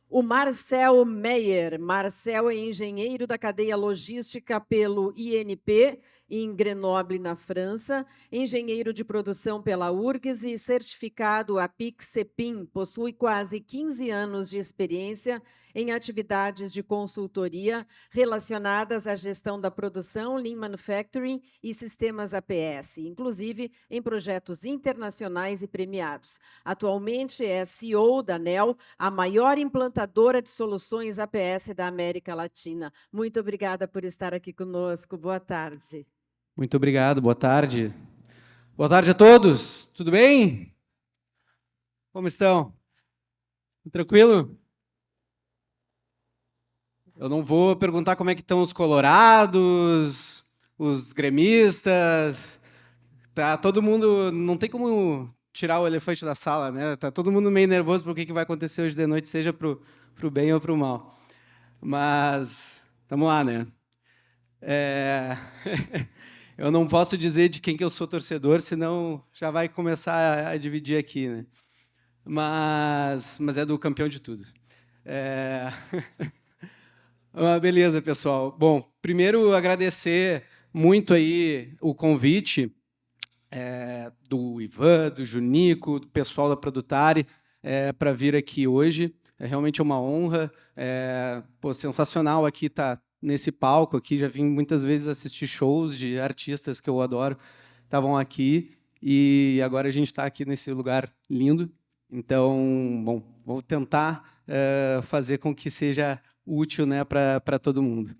o Marcel Meyer. Marcel é engenheiro da cadeia logística pelo INP, em Grenoble, na França, engenheiro de produção pela URGS e certificado APIC-CEPIM. Possui quase 15 anos de experiência em atividades de consultoria relacionadas à gestão da produção, Lean Manufacturing e sistemas APS, inclusive em projetos internacionais e premiados. Atualmente é CEO da NEL, a maior implantadora de soluções APS da América Latina. Muito obrigada por estar aqui conosco. Boa tarde. Muito obrigado, boa tarde. Boa tarde a todos, tudo bem? Como estão? Tranquilo? Eu não vou perguntar como é que estão os colorados, os gremistas. Tá todo mundo, não tem como tirar o elefante da sala, né? Tá todo mundo meio nervoso para o que vai acontecer hoje de noite, seja pro bem ou pro mal. Mas vamos lá, né? Eu não posso dizer de quem que eu sou torcedor, senão já vai começar a dividir aqui, né? Mas é do campeão de tudo. Beleza, pessoal. Bom, primeiro agradecer muito aí o convite do Ivan, do Junico, do pessoal da Produtari para vir aqui hoje. É realmente uma honra. Sensacional aqui estar nesse palco aqui. Já vim muitas vezes assistir shows de artistas que eu adoro. Estavam aqui e agora a gente está aqui nesse lugar lindo. Então, bom, vou tentar fazer com que seja útil, né, para todo mundo.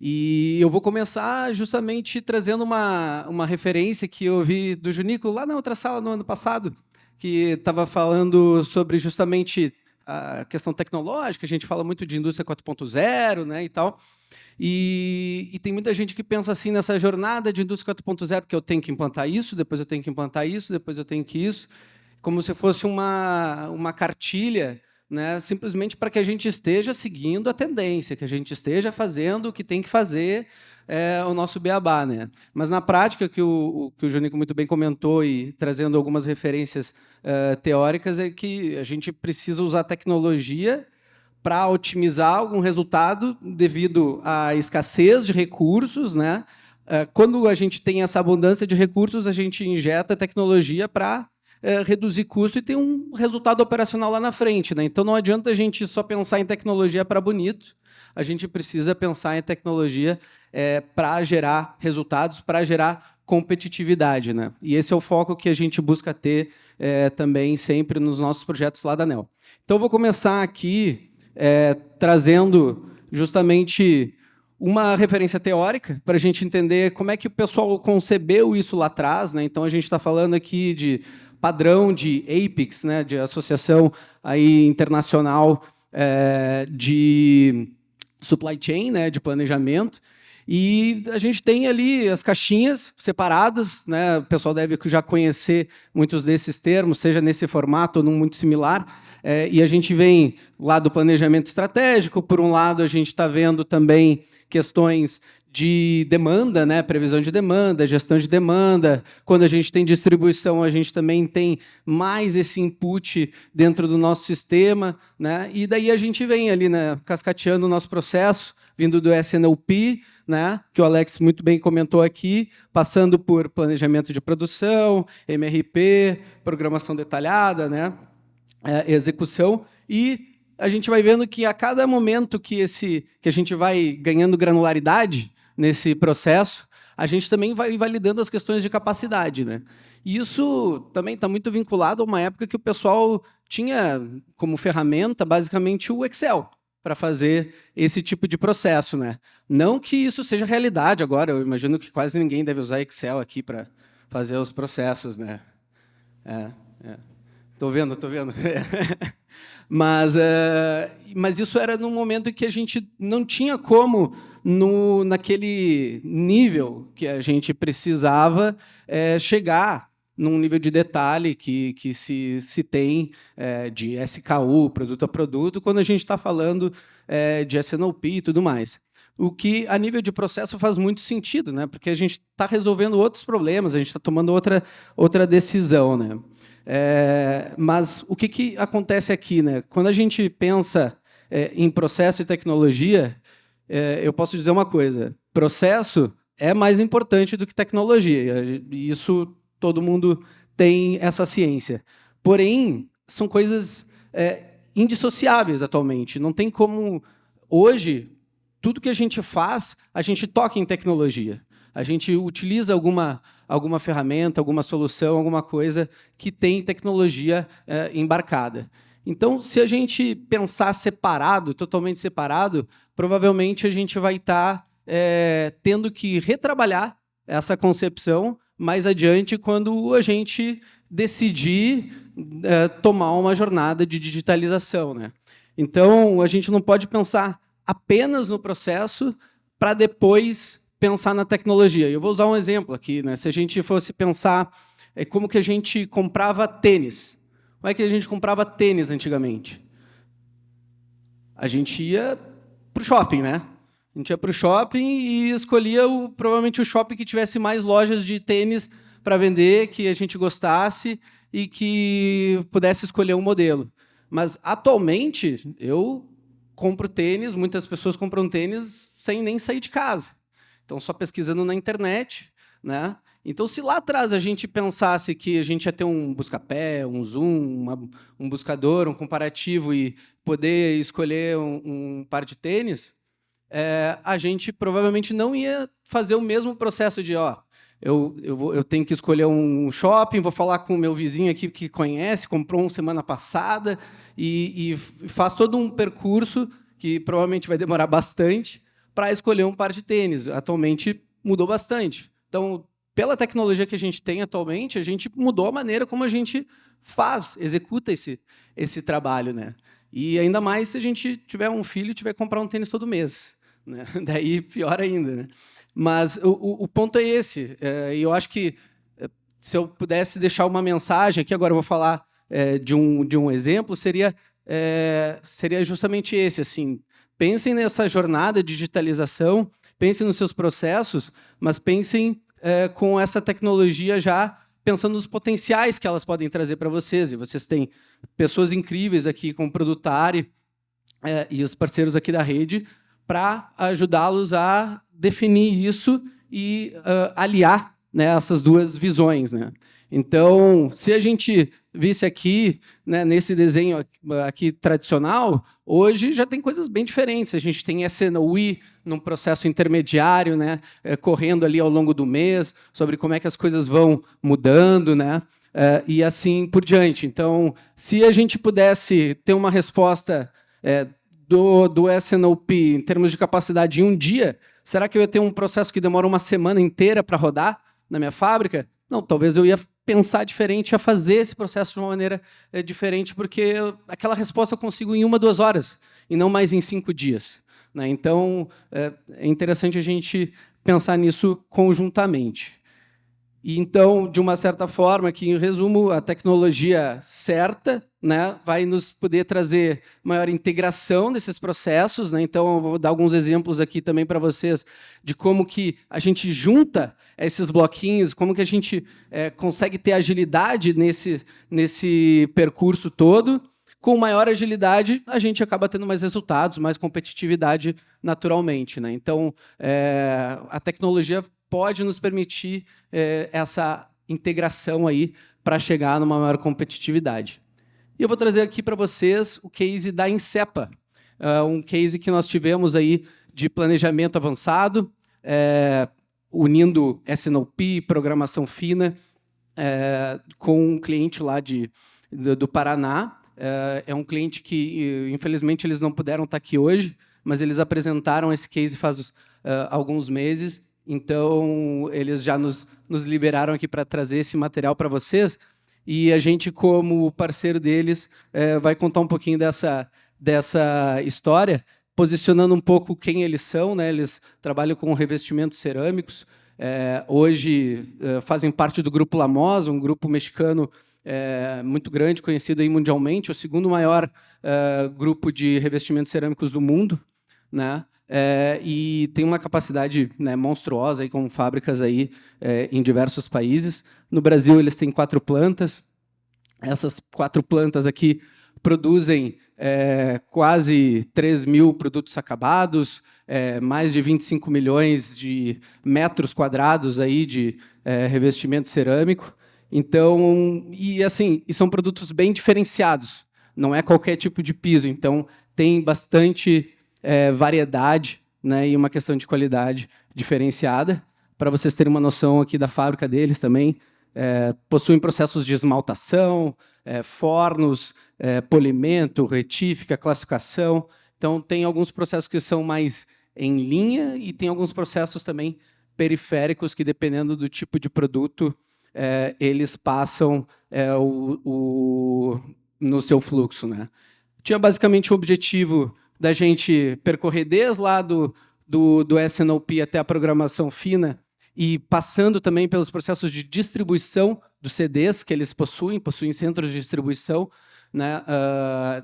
E eu vou começar justamente trazendo uma referência que eu vi do Junico lá na outra sala no ano passado, que estava falando sobre justamente a questão tecnológica. A gente fala muito de indústria 4.0, né, e tal. E tem muita gente que pensa assim nessa jornada de indústria 4.0, porque eu tenho que implantar isso, depois eu tenho que implantar isso, depois eu tenho que isso, como se fosse uma cartilha, né, simplesmente para que a gente esteja seguindo a tendência, que a gente esteja fazendo o que tem que fazer, o nosso beabá, né? Mas na prática, que o Junico muito bem comentou e trazendo algumas referências teóricas, é que a gente precisa usar tecnologia para otimizar algum resultado devido à escassez de recursos, né? Quando a gente tem essa abundância de recursos, a gente injeta tecnologia para reduzir custo e ter um resultado operacional lá na frente, né? Então não adianta a gente só pensar em tecnologia para bonito, a gente precisa pensar em tecnologia para gerar resultados, para gerar competitividade, né? E esse é o foco que a gente busca ter também sempre nos nossos projetos lá da NEL. Então eu vou começar aqui trazendo justamente uma referência teórica para a gente entender como é que o pessoal concebeu isso lá atrás, né? Então a gente está falando aqui de padrão de APICS, né, de Associação aí Internacional de Supply Chain, né, de planejamento, e a gente tem ali as caixinhas separadas, né, o pessoal deve já conhecer muitos desses termos, seja nesse formato ou num muito similar, e a gente vem lá do planejamento estratégico. Por um lado, a gente está vendo também questões de demanda, né, previsão de demanda, gestão de demanda. Quando a gente tem distribuição, a gente também tem mais esse input dentro do nosso sistema, né? E daí a gente vem ali, né, cascateando o nosso processo, vindo do SNOP, né, que o Alex muito bem comentou aqui, passando por planejamento de produção, MRP, programação detalhada, né, execução, e a gente vai vendo que a cada momento que a gente vai ganhando granularidade nesse processo, a gente também vai validando as questões de capacidade, né? E isso também está muito vinculado a uma época que o pessoal tinha como ferramenta basicamente o Excel para fazer esse tipo de processo, né? Não que isso seja realidade agora, eu imagino que quase ninguém deve usar Excel aqui para fazer os processos, né? Tô vendo. Mas isso era num momento em que a gente não tinha como, naquele nível que a gente precisava, chegar num nível de detalhe que se tem de SKU, produto a produto, quando a gente está falando de SNOP e tudo mais. O que, a nível de processo, faz muito sentido, né? Porque a gente está resolvendo outros problemas, a gente está tomando outra decisão, né? Mas o que acontece aqui, né? Quando a gente pensa em processo e tecnologia, eu posso dizer uma coisa: processo é mais importante do que tecnologia. Isso todo mundo tem essa ciência. Porém, são coisas indissociáveis atualmente. Não tem como... Hoje, tudo que a gente faz, a gente toca em tecnologia. A gente utiliza alguma ferramenta, alguma solução, alguma coisa que tem tecnologia embarcada. Então, se a gente pensar separado, totalmente separado, provavelmente a gente vai estar tendo que retrabalhar essa concepção mais adiante quando a gente decidir tomar uma jornada de digitalização, né? Então, a gente não pode pensar apenas no processo para depois pensar na tecnologia. Eu vou usar um exemplo aqui, né? Se a gente fosse pensar como que a gente comprava tênis. Como é que a gente comprava tênis antigamente? A gente ia para o shopping, né? A gente ia para o shopping e escolhia provavelmente o shopping que tivesse mais lojas de tênis para vender, que a gente gostasse e que pudesse escolher um modelo. Mas, atualmente, eu compro tênis, muitas pessoas compram tênis sem nem sair de casa. Então, só pesquisando na internet, né? Então, se lá atrás a gente pensasse que a gente ia ter um busca-pé, um zoom, um buscador, um comparativo e poder escolher um par de tênis, a gente provavelmente não ia fazer o mesmo processo de, eu tenho que escolher um shopping, vou falar com o meu vizinho aqui que conhece, comprou semana passada, e faz todo um percurso que provavelmente vai demorar bastante para escolher um par de tênis. Atualmente mudou bastante. Então, pela tecnologia que a gente tem atualmente, a gente mudou a maneira como a gente executa esse trabalho, né? E ainda mais se a gente tiver um filho e tiver que comprar um tênis todo mês, né? Daí pior ainda, né? Mas o ponto é esse. E eu acho que se eu pudesse deixar uma mensagem aqui, agora eu vou falar de um exemplo, seria justamente esse, assim. Pensem nessa jornada de digitalização, pensem nos seus processos, mas pensem com essa tecnologia já pensando nos potenciais que elas podem trazer para vocês. E vocês têm pessoas incríveis aqui com o Produtari e os parceiros aqui da rede para ajudá-los a definir isso e aliar, né, essas duas visões, né? Então, se a gente visse aqui, né, nesse desenho aqui tradicional, hoje já tem coisas bem diferentes. A gente tem SNOI num processo intermediário, né, correndo ali ao longo do mês, sobre como é que as coisas vão mudando, né, e assim por diante. Então, se a gente pudesse ter uma resposta do SNOP em termos de capacidade em um dia, será que eu ia ter um processo que demora uma semana inteira para rodar na minha fábrica? Não, talvez eu ia pensar diferente, ia fazer esse processo de uma maneira diferente, porque aquela resposta eu consigo em 1, 2 horas, e não mais em 5 dias. Né? Então, é interessante a gente pensar nisso conjuntamente. E, então, de uma certa forma, aqui em resumo, a tecnologia certa, né, vai nos poder trazer maior integração desses processos, né? Então, eu vou dar alguns exemplos aqui também para vocês de como que a gente junta esses bloquinhos, como que a gente consegue ter agilidade nesse percurso todo. Com maior agilidade, a gente acaba tendo mais resultados, mais competitividade naturalmente, né? Então, a tecnologia pode nos permitir essa integração aí para chegar numa maior competitividade. E eu vou trazer aqui para vocês o case da Insepa, um case que nós tivemos aí de planejamento avançado, unindo SNOP, programação fina, com um cliente lá do Paraná. É um cliente que, infelizmente, eles não puderam estar aqui hoje, mas eles apresentaram esse case faz alguns meses. Então, eles já nos liberaram aqui para trazer esse material para vocês. E a gente, como parceiro deles, vai contar um pouquinho dessa história, posicionando um pouco quem eles são, né? Eles trabalham com revestimentos cerâmicos. Hoje, fazem parte do Grupo Lamosa, um grupo mexicano muito grande, conhecido aí mundialmente, o segundo maior grupo de revestimentos cerâmicos do mundo, né? E tem uma capacidade, né, monstruosa aí, com fábricas aí, em diversos países. No Brasil, eles têm 4 plantas. Essas 4 plantas aqui produzem quase 3 mil produtos acabados, mais de 25 milhões de metros quadrados aí de revestimento cerâmico. Então, e são produtos bem diferenciados, não é qualquer tipo de piso, então tem bastante variedade, né, e uma questão de qualidade diferenciada. Para vocês terem uma noção aqui da fábrica deles também, possuem processos de esmaltação, fornos, polimento, retífica, classificação. Então, tem alguns processos que são mais em linha e tem alguns processos também periféricos que, dependendo do tipo de produto, eles passam no seu fluxo, né? Tinha basicamente o objetivo da gente percorrer desde lá do S&OP até a programação fina e passando também pelos processos de distribuição dos CDs que eles possuem centros de distribuição, né?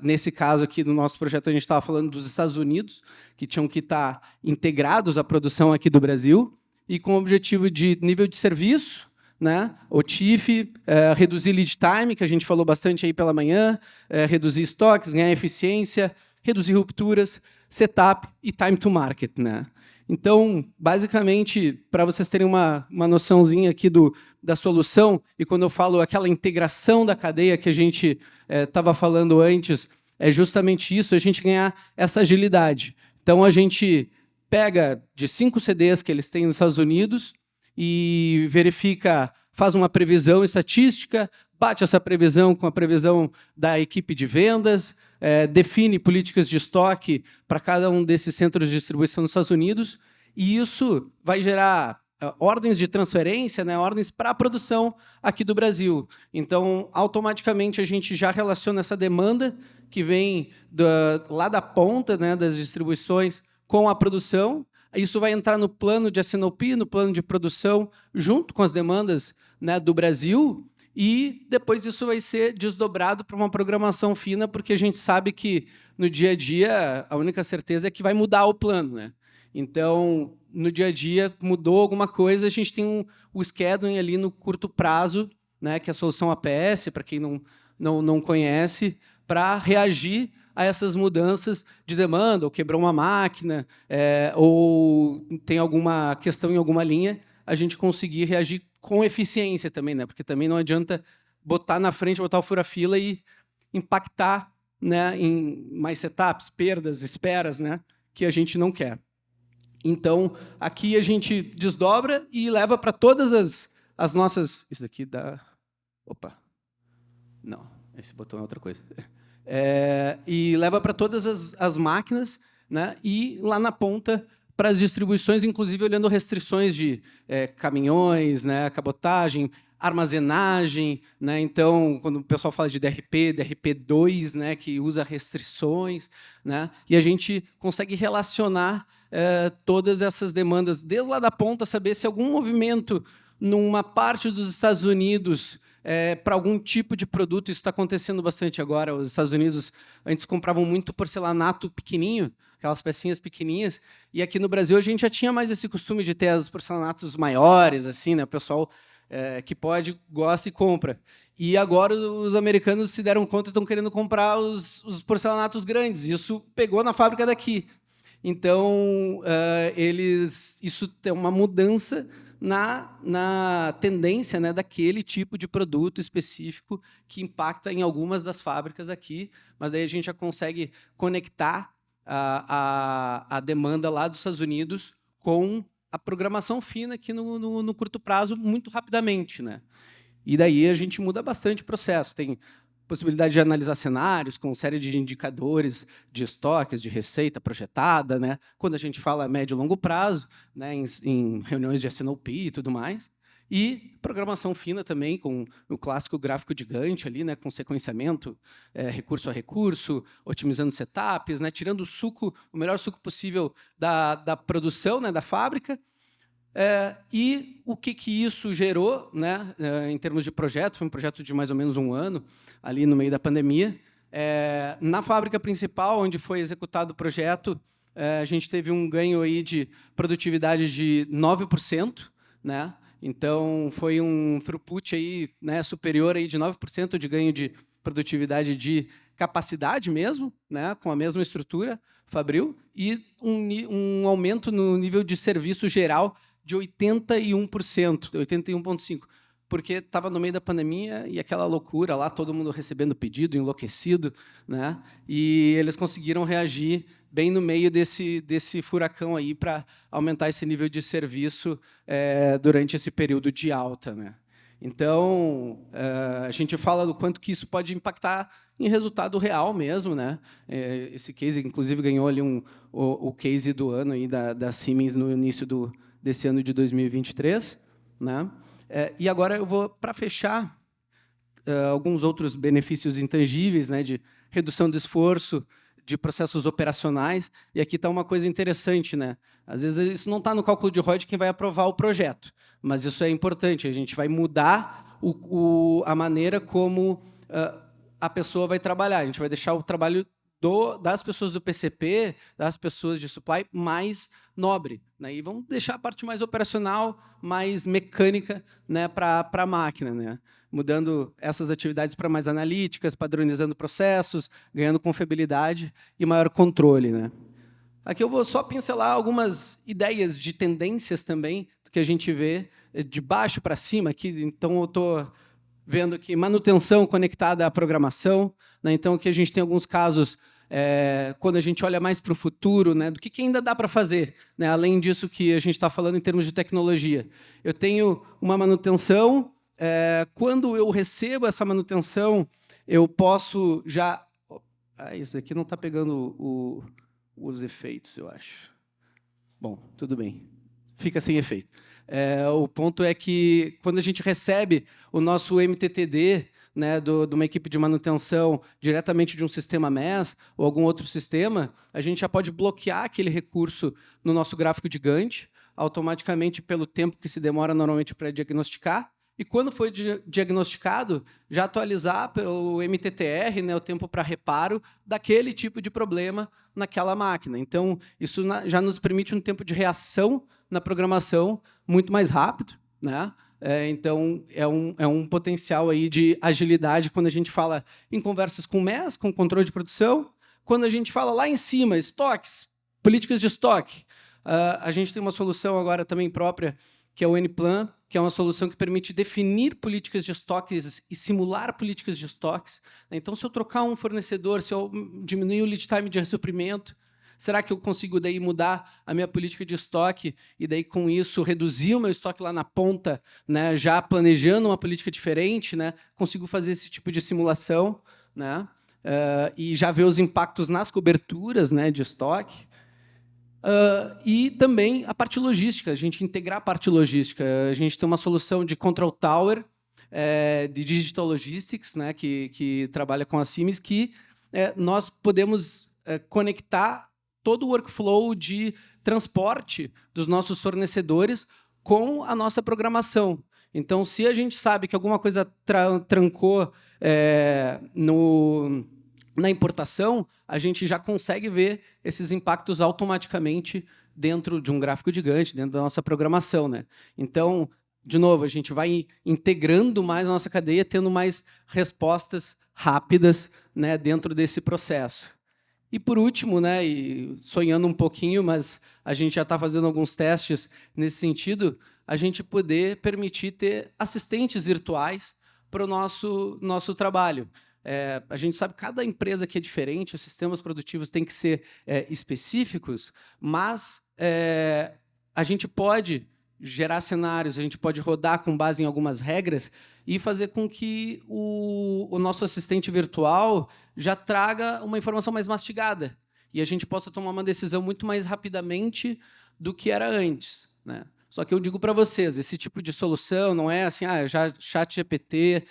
Nesse caso aqui, no nosso projeto, a gente estava falando dos Estados Unidos, que tinham que estar integrados à produção aqui do Brasil, e com o objetivo de nível de serviço, né? O TIF, reduzir lead time, que a gente falou bastante aí pela manhã, reduzir estoques, ganhar eficiência, reduzir rupturas, setup e time to market, né? Então, basicamente, para vocês terem uma noçãozinha aqui da solução, e quando eu falo aquela integração da cadeia que a gente estava falando antes, é justamente isso, a gente ganhar essa agilidade. Então, a gente pega de 5 CDs que eles têm nos Estados Unidos e verifica, faz uma previsão estatística, bate essa previsão com a previsão da equipe de vendas, define políticas de estoque para cada um desses centros de distribuição nos Estados Unidos, e isso vai gerar ordens de transferência, né, ordens para a produção aqui do Brasil. Então, automaticamente, a gente já relaciona essa demanda que vem lá da ponta, né, das distribuições com a produção. Isso vai entrar no plano de S&OP, no plano de produção, junto com as demandas, né, do Brasil, e depois isso vai ser desdobrado para uma programação fina, porque a gente sabe que, no dia a dia, a única certeza é que vai mudar o plano, né? Então, no dia a dia, mudou alguma coisa, a gente tem o scheduling ali no curto prazo, né, que é a solução APS, para quem não conhece, para reagir a essas mudanças de demanda, ou quebrou uma máquina, ou tem alguma questão em alguma linha, a gente conseguir reagir com eficiência também, né? Porque também não adianta botar na frente, botar o fura-fila e impactar, né, em mais setups, perdas, esperas, né, que a gente não quer. Então, aqui a gente desdobra e leva para todas as nossas... Isso daqui dá... Opa! Não, esse botão é outra coisa. E leva para todas as máquinas, né, e lá na ponta para as distribuições, inclusive olhando restrições de caminhões, né, cabotagem, armazenagem, né? Então, quando o pessoal fala de DRP, DRP2, né, que usa restrições, né, e a gente consegue relacionar todas essas demandas desde lá da ponta, saber se algum movimento numa parte dos Estados Unidos para algum tipo de produto, isso está acontecendo bastante agora. Os Estados Unidos antes compravam muito porcelanato pequenininho, aquelas pecinhas pequenininhas, e aqui no Brasil a gente já tinha mais esse costume de ter os porcelanatos maiores, assim, né? O pessoal que pode, gosta e compra. E agora os americanos se deram conta e estão querendo comprar os porcelanatos grandes. Isso pegou na fábrica daqui. Então, isso tem uma mudança na tendência, né, daquele tipo de produto específico que impacta em algumas das fábricas aqui, mas aí a gente já consegue conectar a demanda lá dos Estados Unidos com a programação fina aqui no curto prazo muito rapidamente, né? E daí a gente muda bastante o processo. Tem possibilidade de analisar cenários com série de indicadores de estoques, de receita projetada, né? Quando a gente fala médio e longo prazo, né, em reuniões de S&OP e tudo mais. E programação fina também, com o clássico gráfico de Gantt ali, né, com sequenciamento, recurso a recurso, otimizando setups, né, tirando o melhor suco possível da produção, né, da fábrica. E o que isso gerou, né, em termos de projeto? Foi um projeto de mais ou menos 1 ano, ali no meio da pandemia. Na fábrica principal, onde foi executado o projeto, a gente teve um ganho aí de produtividade de 9%, né? Então, foi um throughput aí, né, superior aí de 9% de ganho de produtividade de capacidade mesmo, né, com a mesma estrutura fabril, e um aumento no nível de serviço geral de 81%, 81,5%, porque estava no meio da pandemia e aquela loucura lá, todo mundo recebendo pedido, enlouquecido, né, e eles conseguiram reagir bem no meio desse furacão aí para aumentar esse nível de serviço durante esse período de alta, né. Então, a gente fala do quanto que isso pode impactar em resultado real mesmo, né? Esse case, inclusive, ganhou ali o case do ano aí da Siemens no início desse ano de 2023, né? E agora eu vou, para fechar, alguns outros benefícios intangíveis, né, de redução do esforço, de processos operacionais. E aqui está uma coisa interessante, né? Às vezes isso não está no cálculo de ROI de quem vai aprovar o projeto, mas isso é importante. A gente vai mudar a maneira como a pessoa vai trabalhar. A gente vai deixar o trabalho das pessoas do PCP, das pessoas de supply, mais nobre, né? E vamos deixar a parte mais operacional, mais mecânica, né, para a máquina, né? Mudando essas atividades para mais analíticas, padronizando processos, ganhando confiabilidade e maior controle, né? Aqui eu vou só pincelar algumas ideias de tendências também que a gente vê de baixo para cima aqui. Então eu estou vendo aqui manutenção conectada à programação, né? Então aqui a gente tem alguns casos quando a gente olha mais para o futuro, né, do que ainda dá para fazer, né, além disso que a gente está falando em termos de tecnologia. Eu tenho uma manutenção. Quando eu recebo essa manutenção, eu posso já... isso aqui não está pegando os efeitos, eu acho. Bom, tudo bem. Fica sem efeito. O ponto é que, quando a gente recebe o nosso MTTD, né, de uma equipe de manutenção diretamente de um sistema MES ou algum outro sistema, a gente já pode bloquear aquele recurso no nosso gráfico de Gantt, automaticamente pelo tempo que se demora normalmente para diagnosticar, e quando foi diagnosticado, já atualizar pelo MTTR, né, o tempo para reparo daquele tipo de problema naquela máquina. Então, isso já nos permite um tempo de reação na programação muito mais rápido, né? Então, é um potencial aí de agilidade quando a gente fala em conversas com o MES, com controle de produção. Quando a gente fala lá em cima, estoques, políticas de estoque, a gente tem uma solução agora também própria, que é o N-Plan, que é uma solução que permite definir políticas de estoques e simular políticas de estoques. Então, se eu trocar um fornecedor, se eu diminuir o lead time de ressuprimento, será que eu consigo daí mudar a minha política de estoque e daí com isso reduzir o meu estoque lá na ponta, né, já planejando uma política diferente, né, consigo fazer esse tipo de simulação, né, e já ver os impactos nas coberturas, né, de estoque. E também a parte logística, a gente integrar a parte logística. A gente tem uma solução de Control Tower, de Digital Logistics, né, que trabalha com a Siemens, que nós podemos conectar todo o workflow de transporte dos nossos fornecedores com a nossa programação. Então, se a gente sabe que alguma coisa trancou na importação, a gente já consegue ver esses impactos automaticamente dentro de um gráfico de Gantt, dentro da nossa programação, né? Então, de novo, a gente vai integrando mais a nossa cadeia, tendo mais respostas rápidas, né, dentro desse processo. E, por último, né, e sonhando um pouquinho, mas a gente já está fazendo alguns testes nesse sentido, a gente poder permitir ter assistentes virtuais para o nosso trabalho. A gente sabe que cada empresa aqui é diferente, os sistemas produtivos têm que ser específicos, mas a gente pode gerar cenários, a gente pode rodar com base em algumas regras e fazer com que o nosso assistente virtual já traga uma informação mais mastigada e a gente possa tomar uma decisão muito mais rapidamente do que era antes, né? Só que eu digo para vocês, esse tipo de solução não é assim, já ChatGPT,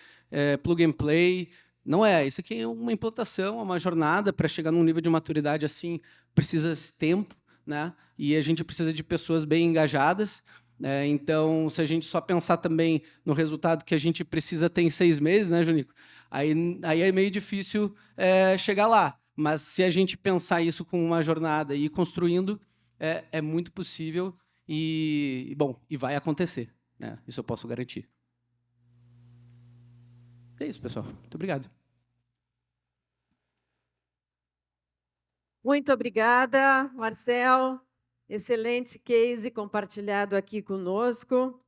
plug and play, não é. Isso aqui é uma implantação, é uma jornada para chegar num nível de maturidade assim, precisa de tempo, né? E a gente precisa de pessoas bem engajadas. Então, se a gente só pensar também no resultado que a gente precisa ter em 6 meses, né, Junico? Aí é meio difícil chegar lá. Mas se a gente pensar isso com uma jornada e ir construindo, é muito possível e vai acontecer, né? Isso eu posso garantir. É isso, pessoal. Muito obrigado. Muito obrigada, Marcel. Excelente case compartilhado aqui conosco.